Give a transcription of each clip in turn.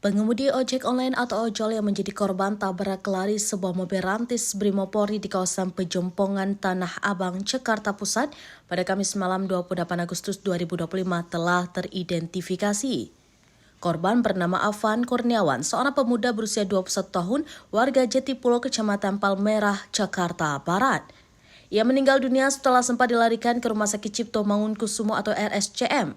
Pengemudi ojek online atau ojol yang menjadi korban tabrak lari sebuah mobil rantis Brimopolri di kawasan Pejompongan Tanah Abang, Jakarta Pusat pada Kamis malam 28 Agustus 2025 telah teridentifikasi. Korban bernama Afan Kurniawan, seorang pemuda berusia 21 tahun, warga Jatipulo, Kecamatan Palmerah, Jakarta Barat. Ia meninggal dunia setelah sempat dilarikan ke Rumah Sakit Cipto Mangunkusumo atau RSCM.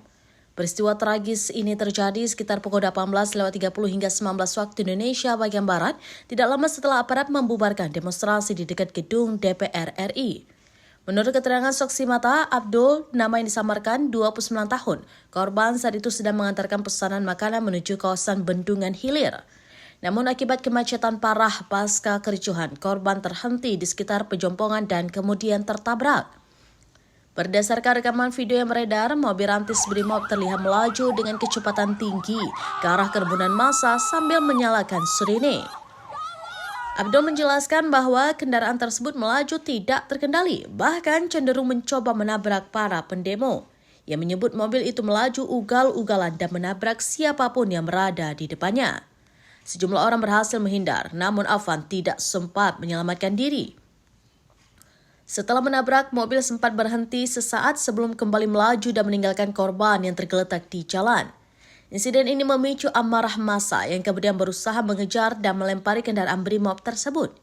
Peristiwa tragis ini terjadi sekitar pukul 18.30 hingga 19 waktu Indonesia bagian Barat, tidak lama setelah aparat membubarkan demonstrasi di dekat gedung DPR RI. Menurut keterangan saksi mata, Abdul, nama yang disamarkan 29 tahun, korban saat itu sedang mengantarkan pesanan makanan menuju kawasan Bendungan Hilir. Namun akibat kemacetan parah pasca kericuhan, korban terhenti di sekitar Pejompongan dan kemudian tertabrak. Berdasarkan rekaman video yang beredar, mobil rantis Brimob terlihat melaju dengan kecepatan tinggi ke arah kerumunan massa sambil menyalakan sirene. Abdul menjelaskan bahwa kendaraan tersebut melaju tidak terkendali, bahkan cenderung mencoba menabrak para pendemo. Ia menyebut mobil itu melaju ugal-ugalan dan menabrak siapapun yang berada di depannya. Sejumlah orang berhasil menghindar, namun Afan tidak sempat menyelamatkan diri. Setelah menabrak, mobil sempat berhenti sesaat sebelum kembali melaju dan meninggalkan korban yang tergeletak di jalan. Insiden ini memicu amarah massa yang kemudian berusaha mengejar dan melempari kendaraan Brimob tersebut.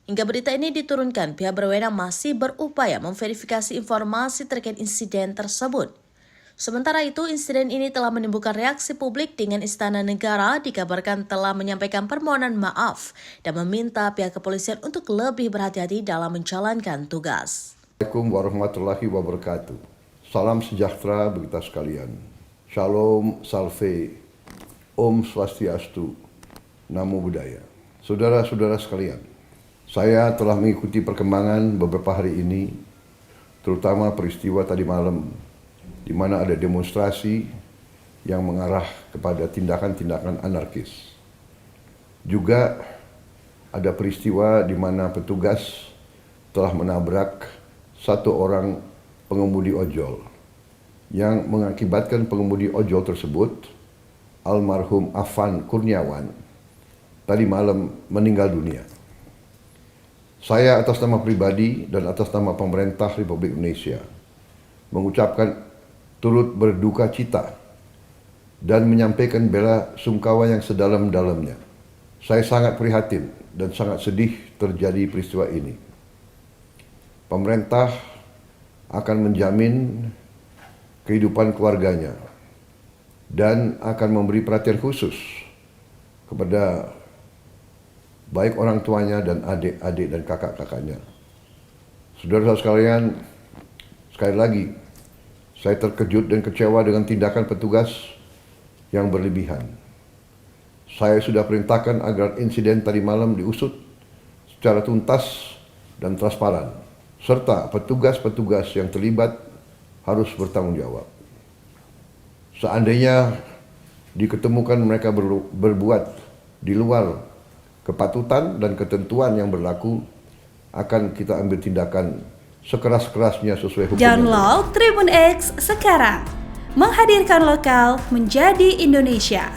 Hingga berita ini diturunkan, pihak berwenang masih berupaya memverifikasi informasi terkait insiden tersebut. Sementara itu, insiden ini telah menimbulkan reaksi publik dengan Istana Negara dikabarkan telah menyampaikan permohonan maaf dan meminta pihak kepolisian untuk lebih berhati-hati dalam menjalankan tugas. Assalamualaikum warahmatullahi wabarakatuh. Salam sejahtera bagi kita sekalian. Shalom, salve, Om Swastiastu, Namo Buddhaya. Saudara-saudara sekalian, saya telah mengikuti perkembangan beberapa hari ini, terutama peristiwa tadi malam, di mana ada demonstrasi yang mengarah kepada tindakan-tindakan anarkis. Juga ada peristiwa di mana petugas telah menabrak satu orang pengemudi ojol yang mengakibatkan pengemudi ojol tersebut, almarhum Afan Kurniawan, tadi malam meninggal dunia. Saya atas nama pribadi dan atas nama pemerintah Republik Indonesia mengucapkan turut berduka cita dan menyampaikan bela sungkawa yang sedalam-dalamnya. Saya sangat prihatin dan sangat sedih terjadi peristiwa ini. Pemerintah akan menjamin kehidupan keluarganya dan akan memberi perhatian khusus kepada baik orang tuanya dan adik-adik dan kakak-kakaknya. Saudara-saudara sekalian, sekali lagi, saya terkejut dan kecewa dengan tindakan petugas yang berlebihan. Saya sudah perintahkan agar insiden tadi malam diusut secara tuntas dan transparan, serta petugas-petugas yang terlibat harus bertanggung jawab. Seandainya diketemukan mereka berbuat di luar kepatutan dan ketentuan yang berlaku, akan kita ambil tindakan sekeras-kerasnya sesuai hukum. Download Tribun X sekarang, menghadirkan lokal menjadi Indonesia.